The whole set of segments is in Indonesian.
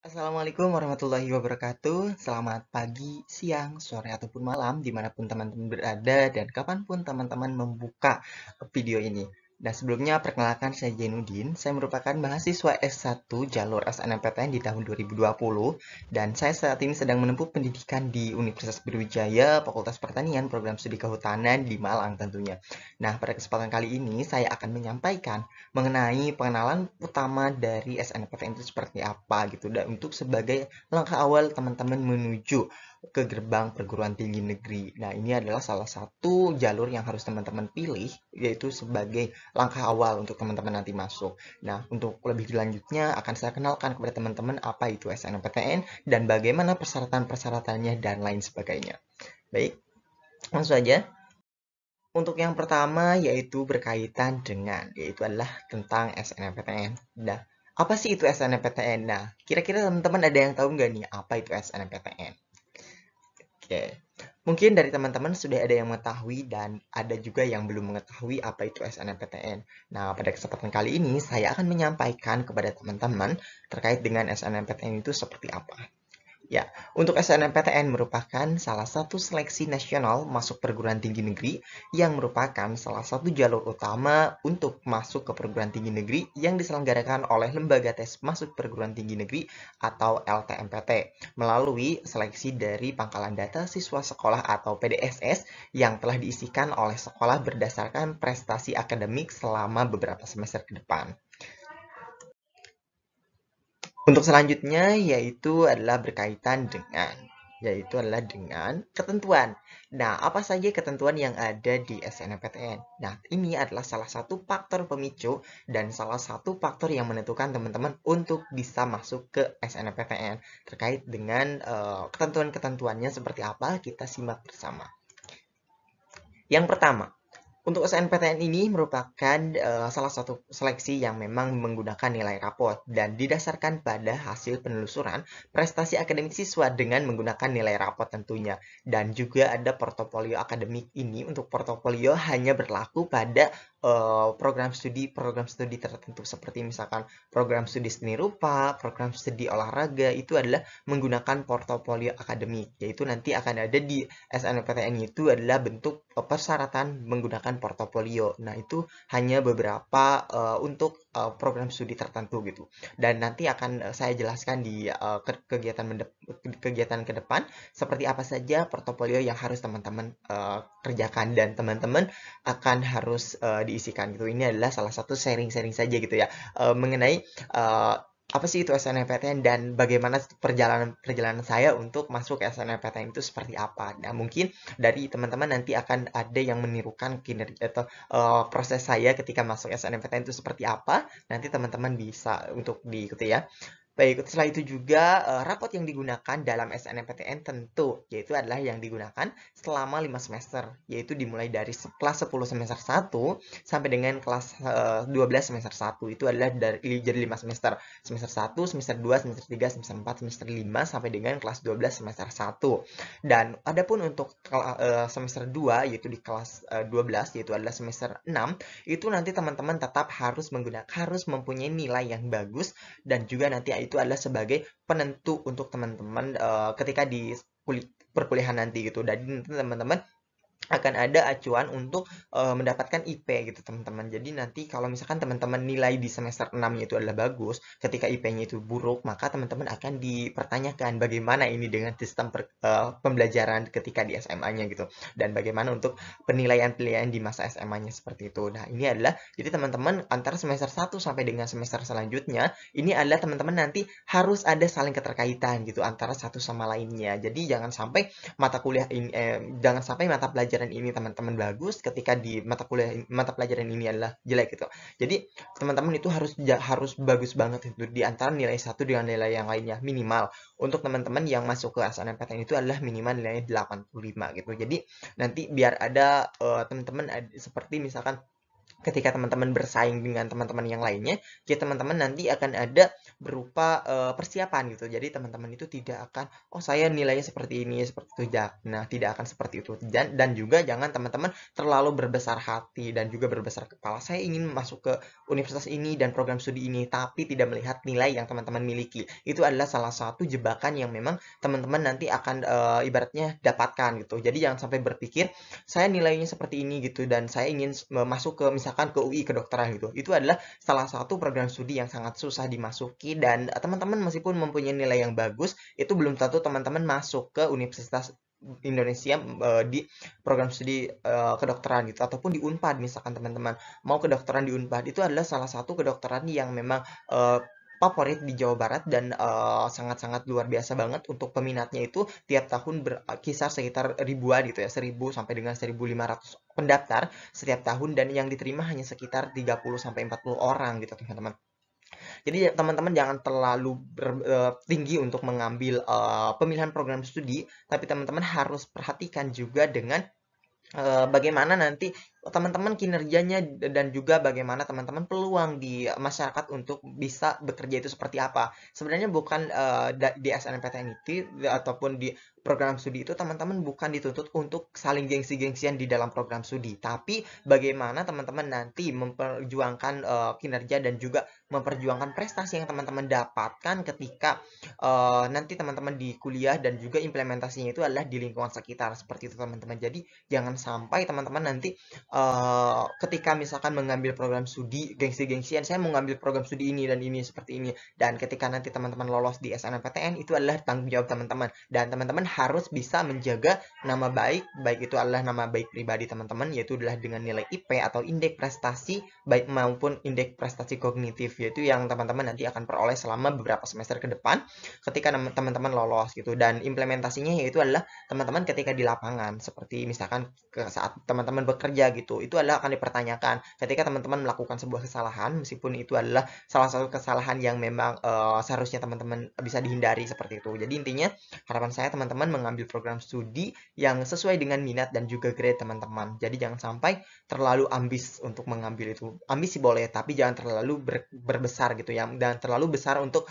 Assalamualaikum warahmatullahi wabarakatuh. Selamat pagi, siang, sore, ataupun malam, dimanapun teman-teman berada dan kapanpun teman-teman membuka video ini. Nah, sebelumnya perkenalkan saya Jainuddin. Saya merupakan mahasiswa S1 jalur SNMPTN di tahun 2020 dan saya saat ini sedang menempuh pendidikan di Universitas Brawijaya, Fakultas Pertanian, Program Studi Kehutanan di Malang tentunya. Nah, pada kesempatan kali ini saya akan menyampaikan mengenai pengenalan utama dari SNMPTN itu seperti apa gitu dan untuk sebagai langkah awal teman-teman menuju ke gerbang perguruan tinggi negeri. Nah, ini adalah salah satu jalur yang harus teman-teman pilih yaitu sebagai langkah awal untuk teman-teman nanti masuk. Nah, untuk lebih lanjutnya akan saya kenalkan kepada teman-teman apa itu SNMPTN dan bagaimana persyaratan-persyaratannya dan lain sebagainya. Baik, langsung saja. Untuk yang pertama yaitu berkaitan dengan, yaitu adalah tentang SNMPTN. Nah, apa sih itu SNMPTN? Nah, kira-kira teman-teman ada yang tahu nggak nih apa itu SNMPTN? Oke, mungkin dari teman-teman sudah ada yang mengetahui dan ada juga yang belum mengetahui apa itu SNMPTN. Nah, pada kesempatan kali ini saya akan menyampaikan kepada teman-teman terkait dengan SNMPTN itu seperti apa. Ya, untuk SNMPTN merupakan salah satu seleksi nasional masuk perguruan tinggi negeri yang merupakan salah satu jalur utama untuk masuk ke perguruan tinggi negeri yang diselenggarakan oleh Lembaga Tes Masuk Perguruan Tinggi Negeri atau LTMPT melalui seleksi dari pangkalan data siswa sekolah atau PDSS yang telah diisikan oleh sekolah berdasarkan prestasi akademik selama beberapa semester ke depan. Untuk selanjutnya yaitu adalah dengan ketentuan. Nah, apa saja ketentuan yang ada di SNMPTN? Nah, ini adalah salah satu faktor pemicu dan salah satu faktor yang menentukan teman-teman untuk bisa masuk ke SNMPTN. Terkait dengan ketentuan-ketentuannya seperti apa, kita simak bersama. Yang pertama, untuk SNPTN ini merupakan salah satu seleksi yang memang menggunakan nilai rapot dan didasarkan pada hasil penelusuran prestasi akademik siswa dengan menggunakan nilai rapot tentunya. Dan juga ada portofolio akademik ini untuk portofolio hanya berlaku pada program studi tertentu seperti misalkan program studi seni rupa, program studi olahraga itu adalah menggunakan portofolio akademik, yaitu nanti akan ada di SNMPTN itu adalah bentuk persyaratan menggunakan portofolio. Nah, itu hanya beberapa untuk program studi tertentu gitu. Dan nanti akan saya jelaskan di kegiatan ke depan seperti apa saja portofolio yang harus teman-teman kerjakan dan teman-teman akan harus diisikan gitu. Ini adalah salah satu sharing-sharing saja gitu ya mengenai apa sih itu SNMPTN dan bagaimana perjalanan saya untuk masuk ke SNMPTN itu seperti apa. Nah, mungkin dari teman-teman nanti akan ada yang menirukan kinerja atau proses saya ketika masuk SNMPTN itu seperti apa. Nanti teman-teman bisa untuk diikuti ya. Baik, setelah itu juga rapot yang digunakan dalam SNMPTN tentu yaitu adalah yang digunakan selama 5 semester, yaitu dimulai dari kelas 10 semester 1 sampai dengan kelas 12 semester 1. Itu adalah dari jadi 5 semester. Semester 1, semester 2, semester 3, semester 4, semester 5 sampai dengan kelas 12 semester 1. Dan adapun untuk semester 2 yaitu di kelas 12 yaitu adalah semester 6, itu nanti teman-teman tetap harus mempunyai nilai yang bagus dan juga nanti itu adalah sebagai penentu untuk teman-teman ketika di perkuliahan nanti gitu. Dan teman-teman akan ada acuan untuk mendapatkan IP gitu teman-teman. Jadi nanti kalau misalkan teman-teman nilai di semester 6 itu adalah bagus, ketika IP-nya itu buruk, maka teman-teman akan dipertanyakan bagaimana ini dengan sistem pembelajaran ketika di SMA-nya gitu. Dan bagaimana untuk penilaian-penilaian di masa SMA-nya seperti itu. Nah, ini adalah jadi teman-teman antara semester 1 sampai dengan semester selanjutnya, ini adalah teman-teman nanti harus ada saling keterkaitan gitu antara satu sama lainnya. Jadi jangan sampai mata pelajaran ini teman-teman bagus ketika di mata pelajaran ini adalah jelek gitu. Jadi teman-teman itu harus bagus banget itu di antara nilai satu dengan nilai yang lainnya minimal. Untuk teman-teman yang masuk ke SNMPTN itu adalah minimal nilainya 85 gitu. Jadi nanti biar ada teman-teman seperti misalkan ketika teman-teman bersaing dengan teman-teman yang lainnya, ya teman-teman nanti akan ada berupa persiapan gitu. Jadi teman-teman itu tidak akan, oh saya nilainya seperti ini, seperti itu. Nah, tidak akan seperti itu. Dan juga jangan teman-teman terlalu berbesar hati dan juga berbesar kepala. Saya ingin masuk ke universitas ini dan program studi ini, tapi tidak melihat nilai yang teman-teman miliki. Itu adalah salah satu jebakan yang memang teman-teman nanti akan ibaratnya dapatkan gitu. Jadi jangan sampai berpikir saya nilainya seperti ini gitu dan saya ingin masuk ke misalkan ke UI kedokteran gitu. Itu adalah salah satu program studi yang sangat susah dimasuki dan teman-teman meskipun mempunyai nilai yang bagus, itu belum tentu teman-teman masuk ke Universitas Indonesia di program studi kedokteran gitu ataupun di Unpad misalkan teman-teman mau kedokteran di Unpad itu adalah salah satu kedokteran yang memang favorit di Jawa Barat dan sangat-sangat luar biasa banget untuk peminatnya itu tiap tahun berkisar sekitar ribuan gitu ya 1000 sampai dengan 1500 pendaftar setiap tahun dan yang diterima hanya sekitar 30 sampai 40 orang gitu teman-teman. Jadi teman-teman jangan terlalu tinggi untuk mengambil pemilihan program studi, tapi teman-teman harus perhatikan juga dengan bagaimana nanti teman-teman kinerjanya dan juga bagaimana teman-teman peluang di masyarakat untuk bisa bekerja itu seperti apa. Sebenarnya bukan di SNMPTN itu ataupun di program studi itu teman-teman bukan dituntut untuk saling gengsi-gengsian di dalam program studi, tapi bagaimana teman-teman nanti memperjuangkan kinerja dan juga memperjuangkan prestasi yang teman-teman dapatkan ketika nanti teman-teman di kuliah dan juga implementasinya itu adalah di lingkungan sekitar seperti itu teman-teman. Jadi jangan sampai teman-teman nanti ketika misalkan mengambil program studi gengsi-gengsian saya mau ngambil program studi ini dan ini seperti ini dan ketika nanti teman-teman lolos di SNMPTN itu adalah tanggung jawab teman-teman dan teman-teman harus bisa menjaga nama baik itu adalah nama baik pribadi teman-teman yaitu adalah dengan nilai IP atau indeks prestasi baik maupun indeks prestasi kognitif yaitu yang teman-teman nanti akan peroleh selama beberapa semester ke depan ketika teman-teman lolos gitu dan implementasinya yaitu adalah teman-teman ketika di lapangan seperti misalkan saat teman-teman bekerja gitu itu adalah akan dipertanyakan ketika teman-teman melakukan sebuah kesalahan meskipun itu adalah salah satu kesalahan yang memang seharusnya teman-teman bisa dihindari seperti itu. Jadi intinya harapan saya teman-teman mengambil program studi yang sesuai dengan minat dan juga grade teman-teman. Jadi jangan sampai terlalu ambis untuk mengambil itu. Ambisi boleh tapi jangan terlalu berbesar gitu ya dan terlalu besar untuk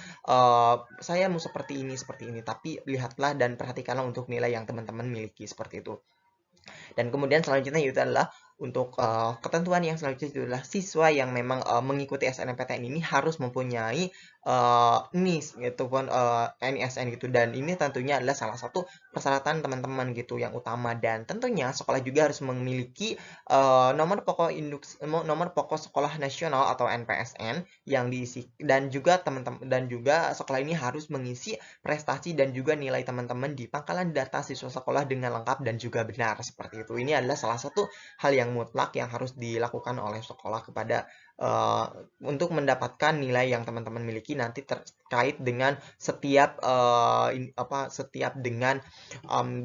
saya mau seperti ini tapi lihatlah dan perhatikanlah untuk nilai yang teman-teman miliki seperti itu. Dan kemudian selanjutnya itu adalah untuk ketentuan yang selanjutnya itu adalah siswa yang memang mengikuti SNMPTN ini harus mempunyai NIS gitu pun NISN gitu dan ini tentunya adalah salah satu persyaratan teman-teman gitu yang utama dan tentunya sekolah juga harus memiliki nomor pokok sekolah nasional atau NPSN yang diisi dan juga teman-teman dan juga sekolah ini harus mengisi prestasi dan juga nilai teman-teman di pangkalan data siswa sekolah dengan lengkap dan juga benar seperti itu. Ini adalah salah satu hal yang mutlak yang harus dilakukan oleh sekolah kepada untuk mendapatkan nilai yang teman-teman miliki nanti terkait dengan setiap setiap dengan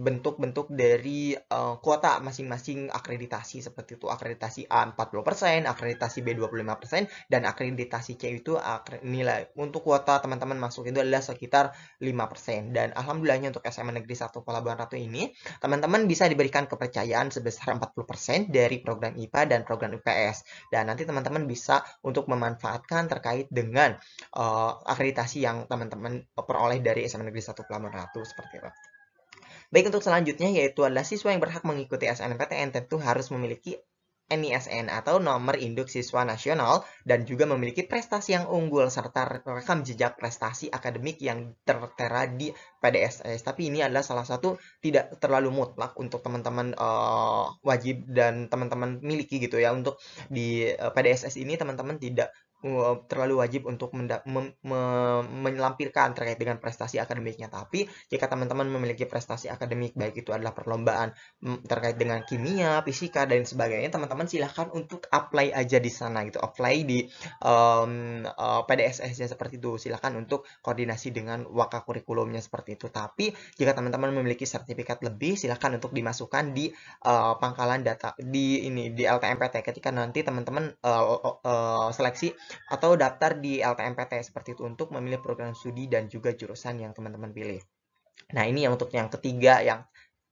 bentuk-bentuk dari kuota masing-masing akreditasi seperti itu akreditasi A 40%, akreditasi B 25% dan akreditasi C itu nilai untuk kuota teman-teman masuk itu adalah sekitar 5% dan alhamdulillahnya untuk SMA Negeri 1 Pelabuhan Ratu ini teman-teman bisa diberikan kepercayaan sebesar 40% dari program IPA dan program IPS dan nanti teman-teman bisa untuk memanfaatkan terkait dengan akreditasi yang teman-teman peroleh dari SMA Negeri 1 Pelabuhan Ratu seperti itu. Baik untuk selanjutnya yaitu adalah siswa yang berhak mengikuti SNMPTN tentu harus memiliki NISN atau nomor induk siswa nasional dan juga memiliki prestasi yang unggul serta rekam jejak prestasi akademik yang tertera di PDSS. Tapi ini adalah salah satu tidak terlalu mutlak untuk teman-teman wajib dan teman-teman miliki gitu ya. Untuk di PDSS ini teman-teman tidak terlalu wajib untuk melampirkan terkait dengan prestasi akademiknya. Tapi jika teman-teman memiliki prestasi akademik baik itu adalah perlombaan terkait dengan kimia, fisika dan sebagainya, teman-teman silahkan untuk apply aja di sana gitu, apply di PDSS-nya seperti itu. Silahkan untuk koordinasi dengan waka kurikulumnya seperti itu. Tapi jika teman-teman memiliki sertifikat lebih, silahkan untuk dimasukkan di pangkalan data di LTMPT ketika nanti teman-teman seleksi atau daftar di LTMPT seperti itu untuk memilih program studi dan juga jurusan yang teman-teman pilih. Nah, ini yang untuk yang ketiga yang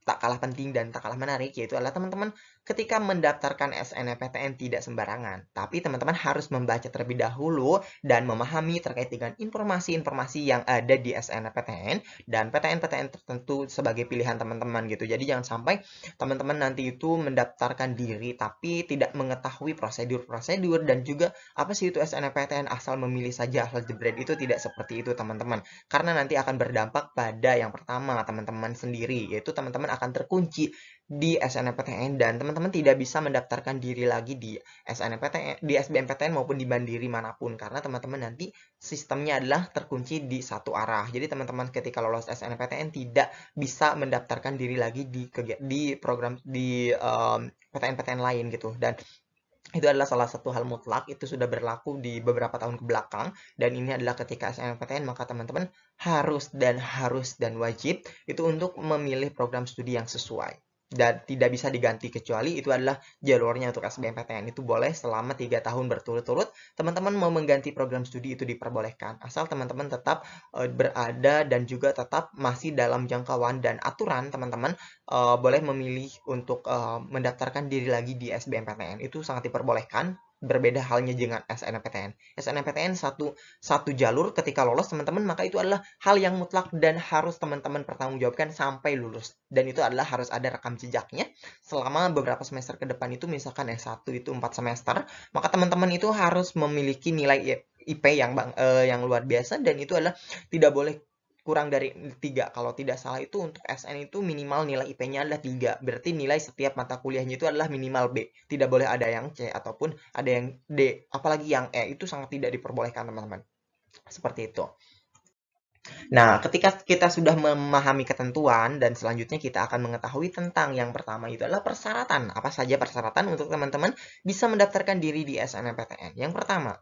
tak kalah penting dan tak kalah menarik yaitu adalah teman-teman ketika mendaftarkan SNMPTN tidak sembarangan, tapi teman-teman harus membaca terlebih dahulu dan memahami terkait dengan informasi-informasi yang ada di SNMPTN dan PTN-PTN tertentu sebagai pilihan teman-teman gitu. Jadi jangan sampai teman-teman nanti itu mendaftarkan diri tapi tidak mengetahui prosedur-prosedur dan juga apa sih itu SNMPTN, asal memilih saja asal jebret. Itu tidak seperti itu teman-teman, karena nanti akan berdampak pada yang pertama teman-teman sendiri, yaitu teman-teman akan terkunci di SNMPTN dan teman-teman tidak bisa mendaftarkan diri lagi di SNMPTN, di SBMPTN maupun di mandiri manapun, karena teman-teman nanti sistemnya adalah terkunci di satu arah. Jadi teman-teman ketika lolos SNMPTN tidak bisa mendaftarkan diri lagi di program di PTN-PTN lain gitu. Dan itu adalah salah satu hal mutlak, itu sudah berlaku di beberapa tahun ke belakang, dan ini adalah ketika SNMPTN maka teman-teman harus dan wajib itu untuk memilih program studi yang sesuai dan tidak bisa diganti, kecuali itu adalah jalurnya untuk SBMPTN. Itu boleh selama 3 tahun berturut-turut teman-teman mau mengganti program studi itu diperbolehkan, asal teman-teman tetap berada dan juga tetap masih dalam jangkauan dan aturan teman-teman boleh memilih untuk mendaftarkan diri lagi di SBMPTN. Itu sangat diperbolehkan, berbeda halnya dengan SNMPTN. SNMPTN satu jalur, ketika lolos teman-teman maka itu adalah hal yang mutlak dan harus teman-teman pertanggungjawabkan sampai lulus. Dan itu adalah harus ada rekam jejaknya selama beberapa semester ke depan. Itu misalkan S1 itu 4 semester, maka teman-teman itu harus memiliki nilai IP yang luar biasa, dan itu adalah tidak boleh kurang dari 3. Kalau tidak salah itu untuk SN itu minimal nilai IP-nya adalah 3. Berarti nilai setiap mata kuliahnya itu adalah minimal B. Tidak boleh ada yang C ataupun ada yang D. Apalagi yang E. Itu sangat tidak diperbolehkan teman-teman. Seperti itu. Nah, ketika kita sudah memahami ketentuan dan selanjutnya kita akan mengetahui tentang yang pertama, itu adalah persyaratan. Apa saja persyaratan untuk teman-teman bisa mendaftarkan diri di SNMPTN? Yang pertama,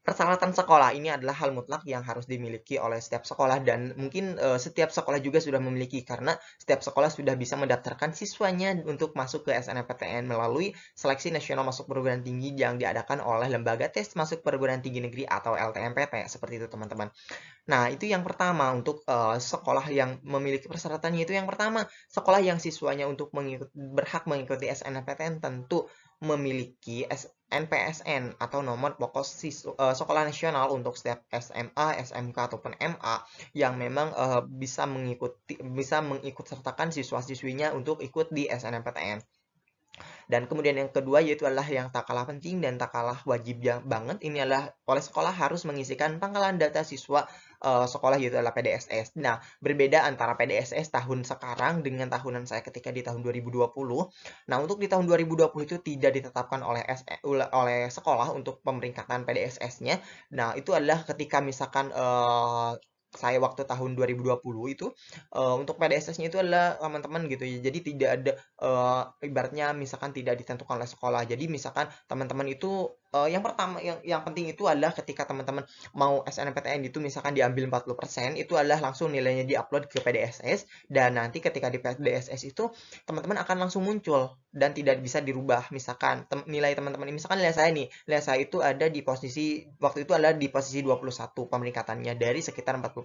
persyaratan sekolah ini adalah hal mutlak yang harus dimiliki oleh setiap sekolah, dan mungkin setiap sekolah juga sudah memiliki, karena setiap sekolah sudah bisa mendaftarkan siswanya untuk masuk ke SNMPTN melalui seleksi nasional masuk perguruan tinggi yang diadakan oleh lembaga tes masuk perguruan tinggi negeri atau LTMPT, seperti itu teman-teman. Nah, itu yang pertama untuk sekolah yang memiliki persyaratannya. Itu yang pertama, sekolah yang siswanya untuk berhak mengikuti SNMPTN tentu memiliki NPSN atau nomor pokok sekolah nasional untuk setiap SMA, SMK ataupun MA yang memang bisa mengikut sertakan siswa-siswinya untuk ikut di SNMPTN. Dan kemudian yang kedua yaitu adalah yang tak kalah penting dan tak kalah wajib banget, ini adalah oleh sekolah harus mengisikan pangkalan data siswa sekolah, yaitu adalah PDSS. Nah, berbeda antara PDSS tahun sekarang dengan tahunan saya ketika di tahun 2020. Nah, untuk di tahun 2020 itu tidak ditetapkan oleh sekolah untuk pemeringkatan PDSS-nya. Nah, itu adalah ketika misalkan saya waktu tahun 2020 itu untuk PDSS-nya itu adalah teman-teman gitu ya. Jadi tidak ada ibaratnya misalkan tidak ditentukan oleh sekolah. Jadi misalkan teman-teman itu yang pertama yang penting itu adalah ketika teman-teman mau SNMPTN itu misalkan diambil 40%, itu adalah langsung nilainya diupload ke PDSS, dan nanti ketika di PDSS itu teman-teman akan langsung muncul dan tidak bisa dirubah. Misalkan nilai teman-teman, misalkan nilai saya itu ada di posisi waktu itu adalah di posisi 21 pemeringkatannya dari sekitar 40%.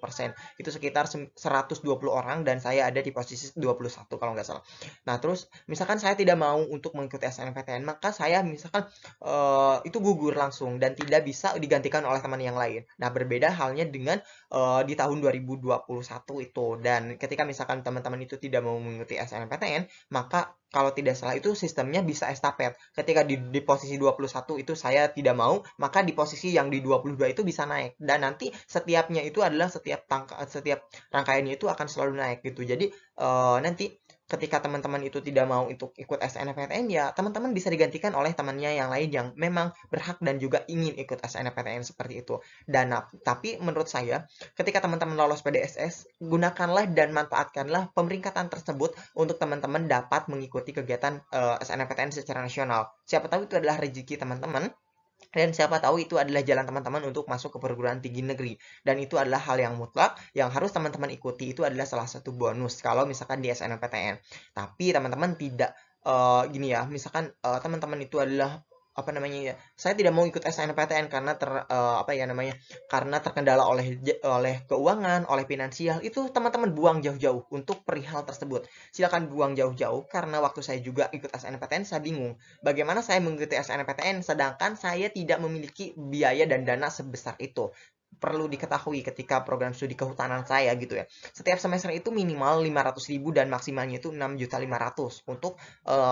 Itu sekitar 120 orang dan saya ada di posisi 21 kalau nggak salah. Nah, terus misalkan saya tidak mau untuk mengikuti SNMPTN, maka saya misalkan itu gugur langsung dan tidak bisa digantikan oleh teman yang lain. Nah, berbeda halnya dengan di tahun 2021 itu. Dan ketika misalkan teman-teman itu tidak mau mengikuti SNMPTN, maka kalau tidak salah itu sistemnya bisa estafet. Ketika di posisi 21 itu saya tidak mau, maka di posisi yang di 22 itu bisa naik. Dan nanti setiapnya itu adalah setiap rangkaiannya itu akan selalu naik gitu. Jadi nanti ketika teman-teman itu tidak mau untuk ikut SNMPTN, ya teman-teman bisa digantikan oleh temannya yang lain yang memang berhak dan juga ingin ikut SNMPTN seperti itu. Dan tapi menurut saya ketika teman-teman lolos PDSS, gunakanlah dan manfaatkanlah pemeringkatan tersebut untuk teman-teman dapat mengikuti kegiatan SNMPTN secara nasional. Siapa tahu itu adalah rezeki teman-teman, dan siapa tahu itu adalah jalan teman-teman untuk masuk ke perguruan tinggi negeri. Dan itu adalah hal yang mutlak yang harus teman-teman ikuti. Itu adalah salah satu bonus kalau misalkan di SNMPTN. Tapi teman-teman tidak gini ya, misalkan teman-teman itu adalah apa namanya ya, saya tidak mau ikut SNMPTN karena karena terkendala oleh keuangan, oleh finansial. Itu teman-teman buang jauh-jauh untuk perihal tersebut. Silakan buang jauh-jauh, karena waktu saya juga ikut SNMPTN saya bingung bagaimana saya mengikuti SNMPTN sedangkan saya tidak memiliki biaya dan dana sebesar itu. Perlu diketahui ketika program studi kehutanan saya gitu ya, setiap semester itu minimal 500.000 dan maksimalnya itu 6.500.000 untuk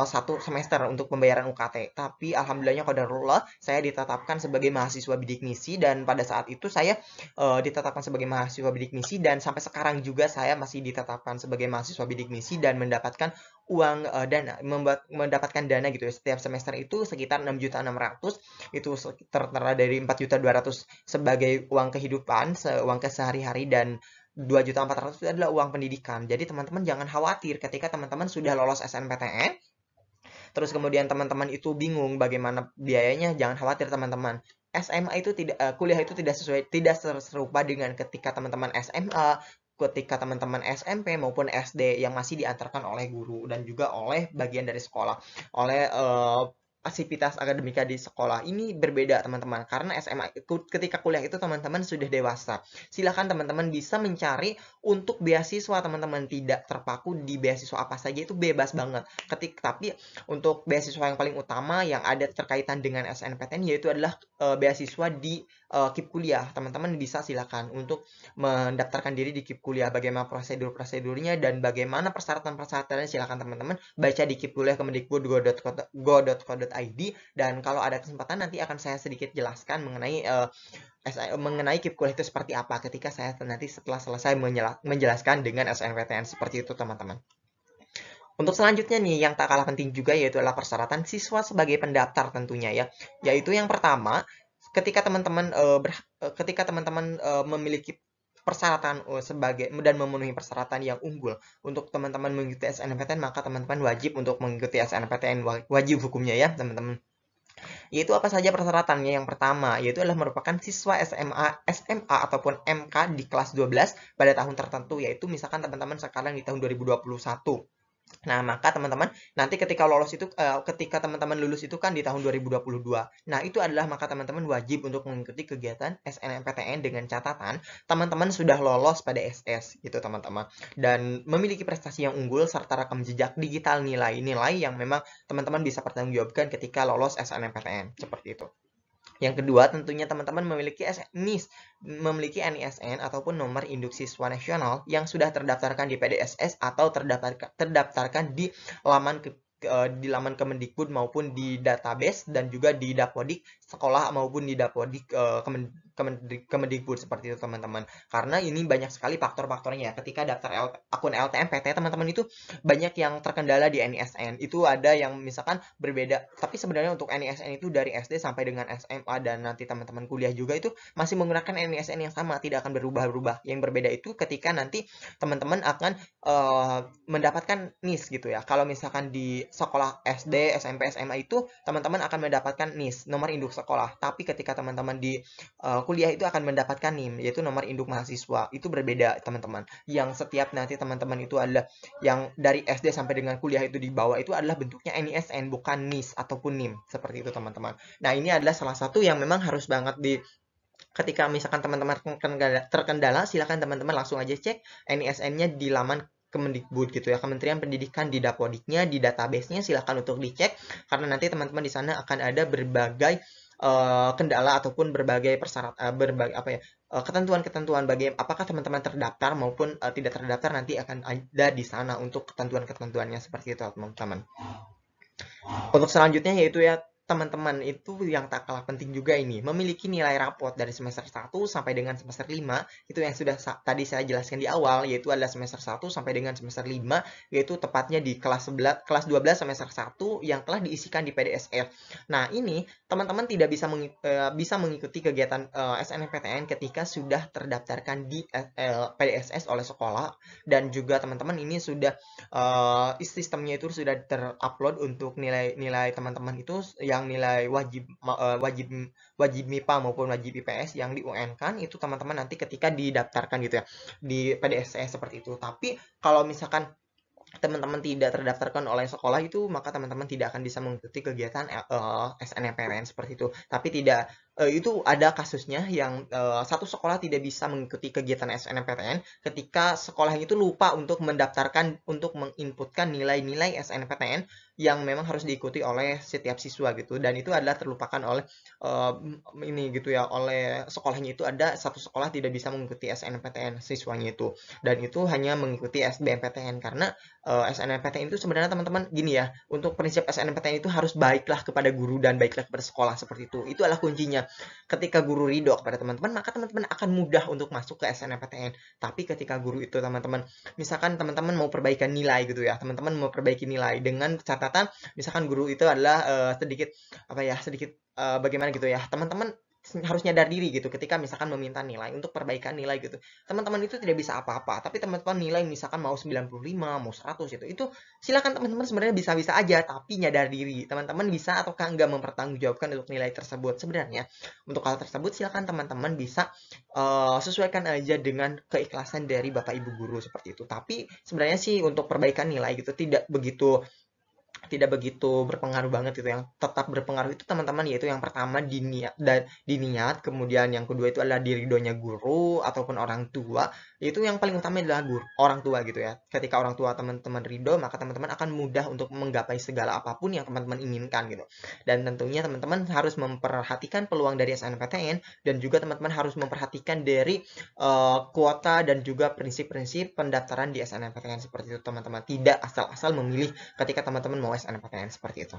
satu semester untuk pembayaran UKT. Tapi alhamdulillahnya qadarullah saya ditetapkan sebagai mahasiswa bidik misi, dan pada saat itu saya ditetapkan sebagai mahasiswa bidik misi, dan sampai sekarang juga saya masih ditetapkan sebagai mahasiswa bidik misi dan mendapatkan uang dana, mendapatkan dana gitu ya. Setiap semester itu sekitar 6.600.000, itu tertera dari 4.200.000 sebagai uang kehidupan, uang kesehari-hari, dan 2.400.000 itu adalah uang pendidikan. Jadi teman-teman jangan khawatir ketika teman-teman sudah lolos SNPTN, terus kemudian teman-teman itu bingung bagaimana biayanya. Jangan khawatir teman-teman. SMA itu kuliah itu tidak serupa dengan ketika teman-teman SMA, ketika teman-teman SMP maupun SD yang masih diantarkan oleh guru dan juga oleh bagian dari sekolah, oleh aktivitas akademika di sekolah. Ini berbeda teman-teman, karena SMA itu ketika kuliah itu teman-teman sudah dewasa. Silakan teman-teman bisa mencari untuk beasiswa, teman-teman tidak terpaku di beasiswa apa saja, itu bebas banget. Tapi untuk beasiswa yang paling utama yang ada terkaitan dengan SNPTN yaitu adalah beasiswa di KIP kuliah. Teman-teman bisa silakan untuk mendaftarkan diri di KIP kuliah. Bagaimana prosedurnya dan bagaimana persyaratan-persyaratannya, silakan teman-teman baca di KIP kuliah kemendikbud.go.id, dan kalau ada kesempatan nanti akan saya sedikit jelaskan mengenai KIP kuliah itu seperti apa ketika saya nanti setelah selesai menjelaskan dengan SNPTN. Seperti itu teman-teman. Untuk selanjutnya nih, yang tak kalah penting juga yaitu adalah persyaratan siswa sebagai pendaftar tentunya ya. Yaitu yang pertama, ketika teman-teman memiliki persyaratan sebagai dan memenuhi persyaratan yang unggul untuk teman-teman mengikuti SNMPTN, maka teman-teman wajib untuk mengikuti SNMPTN, wajib hukumnya ya teman-teman. Yaitu apa saja persyaratannya? Yang pertama yaitu adalah merupakan siswa SMA ataupun MK di kelas 12 pada tahun tertentu, yaitu misalkan teman-teman sekarang di tahun 2021. Nah, maka teman-teman nanti ketika ketika teman-teman lulus itu kan di tahun 2022. Nah, itu adalah maka teman-teman wajib untuk mengikuti kegiatan SNMPTN dengan catatan teman-teman sudah lolos pada SS gitu teman-teman. Dan memiliki prestasi yang unggul serta rekam jejak digital nilai-nilai yang memang teman-teman bisa pertanggungjawabkan ketika lolos SNMPTN. Seperti itu. Yang kedua, tentunya teman-teman memiliki NISN ataupun nomor induk siswa nasional yang sudah terdaftarkan di PDSS atau terdaftarkan di laman Kemendikbud maupun di database, dan juga di Dapodik sekolah maupun di Dapodik Kemendikbud. Seperti itu teman-teman. Karena ini banyak sekali faktor-faktornya. Ketika daftar akun LTMPT teman-teman itu banyak yang terkendala di NISN. Itu ada yang misalkan berbeda, tapi sebenarnya untuk NISN itu dari SD sampai dengan SMA dan nanti teman-teman kuliah juga itu masih menggunakan NISN yang sama, tidak akan berubah-ubah. Yang berbeda itu ketika nanti teman-teman akan mendapatkan NIS gitu ya. Kalau misalkan di sekolah SD, SMP, SMA itu teman-teman akan mendapatkan NIS, nomor induk sekolah. Tapi ketika teman-teman di kuliah itu akan mendapatkan NIM, yaitu nomor induk mahasiswa. Itu berbeda teman-teman. Yang setiap nanti teman-teman itu adalah yang dari SD sampai dengan kuliah itu di bawah itu adalah bentuknya NISN, bukan NIS ataupun NIM. Seperti itu teman-teman. Nah, ini adalah salah satu yang memang harus banget ketika misalkan teman-teman terkendala, silakan teman-teman langsung aja cek NISN-nya di laman Kemendikbud gitu ya, Kementerian Pendidikan, di Dapodiknya, di database-nya silakan untuk dicek, karena nanti teman-teman di sana akan ada berbagai kendala ataupun berbagai ketentuan-ketentuan apakah teman-teman terdaftar maupun tidak terdaftar, nanti akan ada di sana untuk ketentuan-ketentuannya. Seperti itu teman-teman. Untuk selanjutnya yaitu ya teman-teman, itu yang tak kalah penting juga ini, memiliki nilai rapot dari semester 1 sampai dengan semester 5, itu yang sudah tadi saya jelaskan di awal, yaitu adalah semester 1 sampai dengan semester 5, yaitu tepatnya di kelas 12 semester 1 yang telah diisikan di PDSF. Nah, ini teman-teman tidak bisa mengikuti kegiatan SNMPTN ketika sudah terdaftarkan di PDSS oleh sekolah, dan juga teman-teman ini sudah sistemnya itu sudah terupload untuk nilai-nilai teman-teman itu, yang nilai wajib MIPA maupun wajib IPS yang di UN kan, itu teman-teman nanti ketika didaftarkan gitu ya di PDSS seperti itu. Tapi kalau misalkan teman-teman tidak terdaftarkan oleh sekolah itu, maka teman-teman tidak akan bisa mengikuti kegiatan SNMPTN seperti itu. Tapi tidak, itu ada kasusnya yang satu sekolah tidak bisa mengikuti kegiatan SNMPTN ketika sekolahnya itu lupa untuk mendaftarkan, untuk menginputkan nilai-nilai SNMPTN yang memang harus diikuti oleh setiap siswa gitu. Dan itu adalah terlupakan oleh ini gitu ya, oleh sekolahnya. Itu ada satu sekolah tidak bisa mengikuti SNMPTN siswanya itu, dan itu hanya mengikuti SBMPTN. Karena SNMPTN itu sebenarnya teman-teman gini ya, untuk prinsip SNMPTN itu harus baiklah kepada guru dan baiklah kepada sekolah seperti itu. Itu adalah kuncinya. Ketika guru ridho kepada teman-teman, maka teman-teman akan mudah untuk masuk ke SNMPTN. Tapi ketika guru itu teman-teman, misalkan teman-teman mau perbaikan nilai gitu ya, teman-teman mau perbaiki nilai dengan catatan, misalkan guru itu adalah sedikit apa ya, sedikit bagaimana gitu ya, teman-teman harus nyadar diri gitu ketika misalkan meminta nilai untuk perbaikan nilai gitu. Teman-teman itu tidak bisa apa-apa, tapi teman-teman nilai misalkan mau 95, mau 100 itu silakan teman-teman sebenarnya bisa-bisa aja, tapi nyadar diri. Teman-teman bisa ataukah enggak mempertanggungjawabkan untuk nilai tersebut. Sebenarnya untuk hal tersebut silakan teman-teman bisa sesuaikan aja dengan keikhlasan dari Bapak Ibu guru seperti itu. Tapi sebenarnya sih untuk perbaikan nilai gitu tidak begitu berpengaruh banget gitu. Yang tetap berpengaruh itu teman-teman, yaitu yang pertama diniat, kemudian yang kedua itu adalah diridhonya guru ataupun orang tua. Itu yang paling utama adalah guru, orang tua gitu ya. Ketika orang tua teman-teman ridho, maka teman-teman akan mudah untuk menggapai segala apapun yang teman-teman inginkan gitu. Dan tentunya teman-teman harus memperhatikan peluang dari SNMPTN, dan juga teman-teman harus memperhatikan dari kuota dan juga prinsip-prinsip pendaftaran di SNMPTN seperti itu teman-teman. Tidak asal-asal memilih ketika teman-teman mau SNMPTN seperti itu.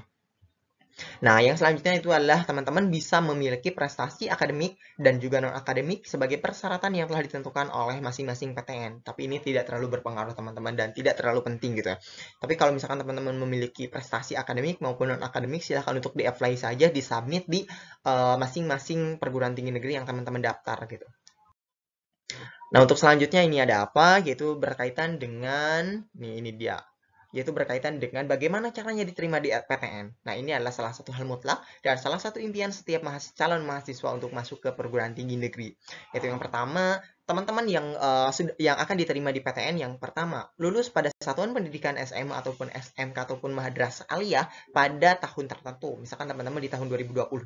Nah, yang selanjutnya itu adalah teman-teman bisa memiliki prestasi akademik dan juga non-akademik sebagai persyaratan yang telah ditentukan oleh masing-masing PTN. Tapi ini tidak terlalu berpengaruh teman-teman dan tidak terlalu penting gitu ya. Tapi kalau misalkan teman-teman memiliki prestasi akademik maupun non-akademik, silahkan untuk di-apply saja, di-submit di masing-masing perguruan tinggi negeri yang teman-teman daftar gitu. Nah, untuk selanjutnya ini ada apa? Yaitu berkaitan dengan, ini dia, yaitu berkaitan dengan bagaimana caranya diterima di PTN. Nah, ini adalah salah satu hal mutlak dan salah satu impian setiap calon mahasiswa untuk masuk ke perguruan tinggi negeri. Yaitu yang pertama, teman-teman yang akan diterima di PTN, yang pertama, lulus pada satuan pendidikan SMA ataupun SMK ataupun madrasah aliyah pada tahun tertentu. Misalkan teman-teman di tahun 2022,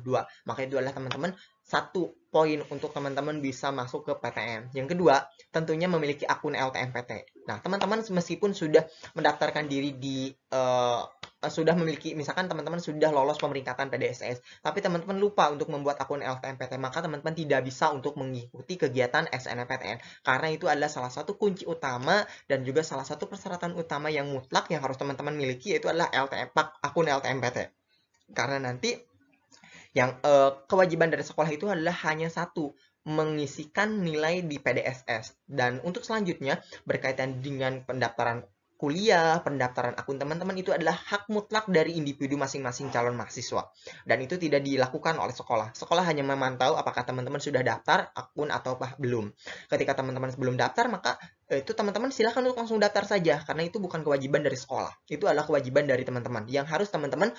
maka itu adalah teman-teman satu poin untuk teman-teman bisa masuk ke PTN. Yang kedua, tentunya memiliki akun LTMPT. Nah, teman-teman meskipun sudah mendaftarkan diri di sudah memiliki, misalkan teman-teman sudah lolos pemeringkatan PDSS, tapi teman-teman lupa untuk membuat akun LTMPT, maka teman-teman tidak bisa untuk mengikuti kegiatan SNMPTN, karena itu adalah salah satu kunci utama dan juga salah satu persyaratan utama yang mutlak yang harus teman-teman miliki, yaitu adalah akun LTMPT. Karena nanti yang kewajiban dari sekolah itu adalah hanya satu, mengisikan nilai di PDSS. Dan untuk selanjutnya berkaitan dengan pendaftaran kuliah, pendaftaran akun teman-teman, itu adalah hak mutlak dari individu masing-masing calon mahasiswa. Dan itu tidak dilakukan oleh sekolah. Sekolah hanya memantau apakah teman-teman sudah daftar akun atau belum. Ketika teman-teman sebelum daftar, maka itu teman-teman silahkan untuk langsung daftar saja, karena itu bukan kewajiban dari sekolah. Itu adalah kewajiban dari teman-teman yang harus teman-teman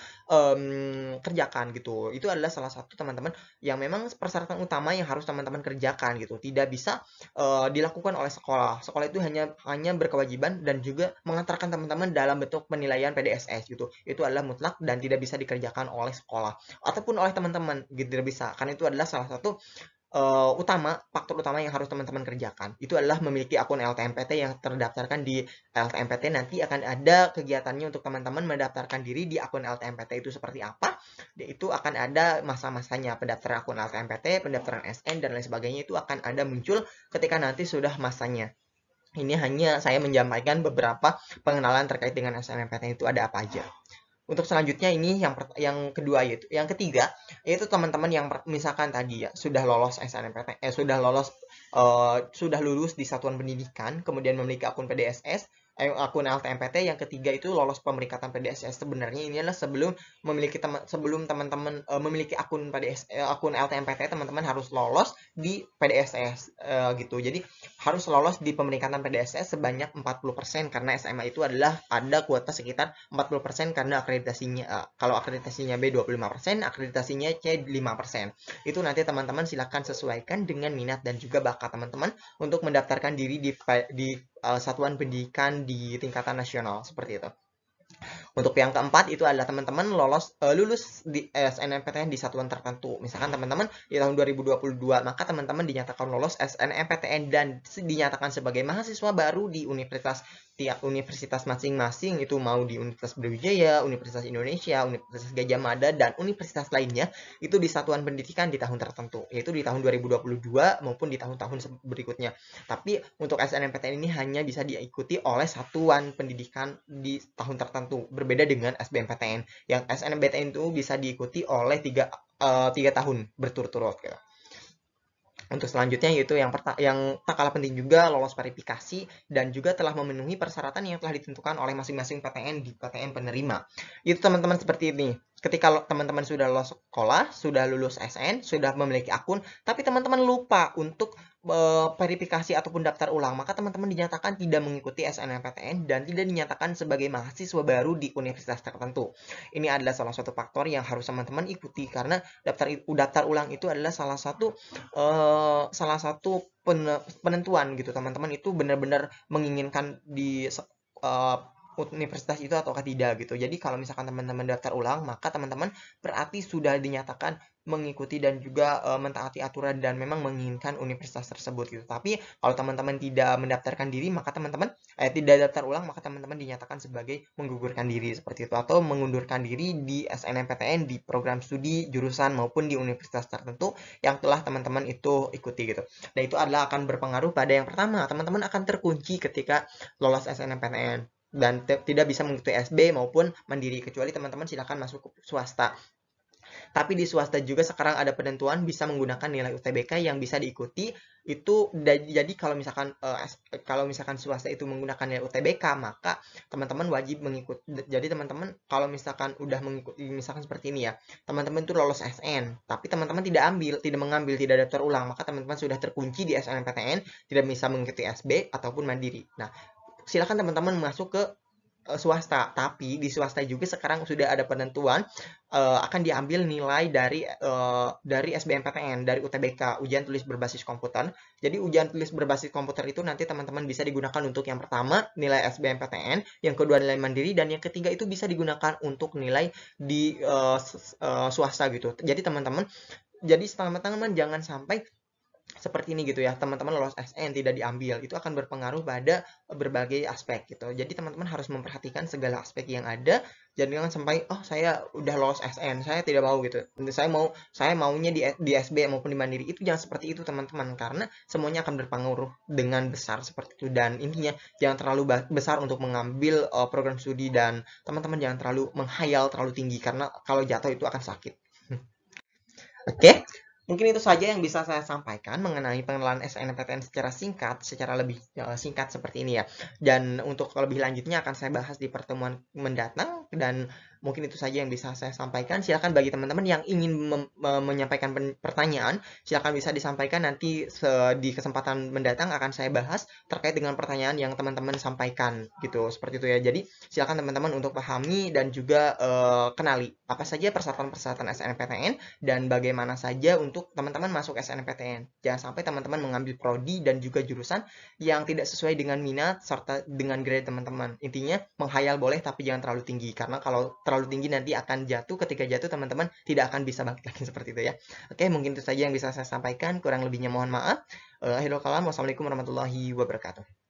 kerjakan gitu. Itu adalah salah satu teman-teman yang memang persyaratan utama yang harus teman-teman kerjakan gitu. Tidak bisa dilakukan oleh sekolah. Sekolah itu hanya berkewajiban dan juga mengantarkan teman-teman dalam bentuk penilaian PDSS gitu. Itu adalah mutlak dan tidak bisa dikerjakan oleh sekolah ataupun oleh teman-teman gitu, tidak bisa. Karena itu adalah salah satu faktor utama yang harus teman-teman kerjakan. Itu adalah memiliki akun LTMPT yang terdaftarkan di LTMPT. Nanti akan ada kegiatannya untuk teman-teman mendaftarkan diri di akun LTMPT itu seperti apa. Itu akan ada masa-masanya, pendaftaran akun LTMPT, pendaftaran SN, dan lain sebagainya. Itu akan ada muncul ketika nanti sudah masanya. Ini hanya saya menyampaikan beberapa pengenalan terkait dengan SNMPTN itu ada apa aja. Untuk selanjutnya ini yang kedua, yaitu yang ketiga, yaitu teman-teman yang misalkan tadi ya sudah lolos SNMPTN, sudah lulus di satuan pendidikan, kemudian memiliki akun PDSS, akun LTMPT. Yang ketiga itu lolos pemeringkatan PDSS. Sebenarnya ini adalah sebelum teman-teman memiliki akun akun LTMPT, teman-teman harus lolos di PDSS gitu. Jadi harus lolos di pemeringkatan PDSS sebanyak 40%, karena SMA itu adalah ada kuota sekitar 40%, karena akreditasinya kalau akreditasinya B 25%, akreditasinya C 5%. Itu nanti teman-teman silakan sesuaikan dengan minat dan juga bakat teman-teman untuk mendaftarkan diri di satuan pendidikan di tingkatan nasional seperti itu. Untuk yang keempat itu adalah teman-teman lulus di SNMPTN di satuan tertentu. Misalkan teman-teman di tahun 2022, maka teman-teman dinyatakan lolos SNMPTN dan dinyatakan sebagai mahasiswa baru di tiap universitas masing-masing, itu mau di Universitas Brawijaya, Universitas Indonesia, Universitas Gadjah Mada, dan universitas lainnya, itu di satuan pendidikan di tahun tertentu, yaitu di tahun 2022 maupun di tahun-tahun berikutnya. Tapi untuk SNMPTN ini hanya bisa diikuti oleh satuan pendidikan di tahun tertentu, berbeda dengan SBMPTN. Yang SNMPTN itu bisa diikuti oleh 3 tahun berturut-turut gitu. Untuk selanjutnya yaitu yang tak kalah penting juga, lolos verifikasi dan juga telah memenuhi persyaratan yang telah ditentukan oleh masing-masing PTN di PTN penerima. Itu teman-teman seperti ini. Ketika teman-teman sudah lulus sekolah, sudah lulus SN, sudah memiliki akun, tapi teman-teman lupa untuk verifikasi ataupun daftar ulang, maka teman-teman dinyatakan tidak mengikuti SNMPTN dan tidak dinyatakan sebagai mahasiswa baru di universitas tertentu. Ini adalah salah satu faktor yang harus teman-teman ikuti, karena daftar ulang itu adalah salah satu penentuan gitu. Teman-teman itu benar-benar menginginkan di universitas itu ataukah tidak gitu. Jadi kalau misalkan teman-teman daftar ulang, maka teman-teman berarti sudah dinyatakan mengikuti dan juga mentaati aturan dan memang menginginkan universitas tersebut gitu. Tapi kalau teman-teman tidak mendaftarkan diri, maka teman-teman tidak daftar ulang, maka teman-teman dinyatakan sebagai menggugurkan diri seperti itu, atau mengundurkan diri di SNMPTN di program studi jurusan maupun di universitas tertentu yang telah teman-teman itu ikuti gitu. Dan itu adalah akan berpengaruh pada yang pertama, teman-teman akan terkunci ketika lolos SNMPTN dan tidak bisa mengikuti SB maupun mandiri, kecuali teman-teman silakan masuk ke swasta. Tapi di swasta juga sekarang ada penentuan bisa menggunakan nilai UTBK yang bisa diikuti itu. Jadi kalau misalkan swasta itu menggunakan nilai UTBK, maka teman-teman wajib mengikuti. Jadi teman-teman kalau misalkan udah mengikuti, misalkan seperti ini ya, teman-teman itu lolos SN, tapi teman-teman tidak daftar ulang, maka teman-teman sudah terkunci di SNMPTN, tidak bisa mengikuti SB ataupun mandiri. Nah, silakan teman-teman masuk ke swasta, tapi di swasta juga sekarang sudah ada penentuan akan diambil nilai dari SBMPTN, dari UTBK, ujian tulis berbasis komputer. Jadi ujian tulis berbasis komputer itu nanti teman-teman bisa digunakan untuk yang pertama nilai SBMPTN, yang kedua nilai mandiri, dan yang ketiga itu bisa digunakan untuk nilai di swasta gitu. Jadi teman-teman jangan sampai seperti ini gitu ya, teman-teman lolos SN tidak diambil, itu akan berpengaruh pada berbagai aspek gitu. Jadi teman-teman harus memperhatikan segala aspek yang ada, jangan sampai saya udah lolos SN, saya tidak mau gitu, saya maunya di SB maupun di mandiri. Itu jangan seperti itu teman-teman, karena semuanya akan berpengaruh dengan besar seperti itu. Dan intinya jangan terlalu besar untuk mengambil program studi, dan teman-teman jangan terlalu menghayal terlalu tinggi, karena kalau jatuh itu akan sakit. Oke. Mungkin itu saja yang bisa saya sampaikan mengenai pengenalan SNMPTN secara lebih singkat seperti ini ya. Dan untuk lebih lanjutnya akan saya bahas di pertemuan mendatang, dan mungkin itu saja yang bisa saya sampaikan. Silakan bagi teman-teman yang ingin menyampaikan pertanyaan, silakan bisa disampaikan, nanti di kesempatan mendatang akan saya bahas terkait dengan pertanyaan yang teman-teman sampaikan gitu, seperti itu ya. Jadi silakan teman-teman untuk pahami dan juga kenali apa saja persyaratan-persyaratan SNMPTN dan bagaimana saja untuk teman-teman masuk SNMPTN. Jangan sampai teman-teman mengambil prodi dan juga jurusan yang tidak sesuai dengan minat serta dengan grade teman-teman. Intinya menghayal boleh, tapi jangan terlalu tinggi, karena kalau terlalu tinggi nanti akan jatuh. Ketika jatuh teman-teman tidak akan bisa bangkit lagi seperti itu ya. Oke, mungkin itu saja yang bisa saya sampaikan, kurang lebihnya mohon maaf. Akhirul kalam, wassalamualaikum warahmatullahi wabarakatuh.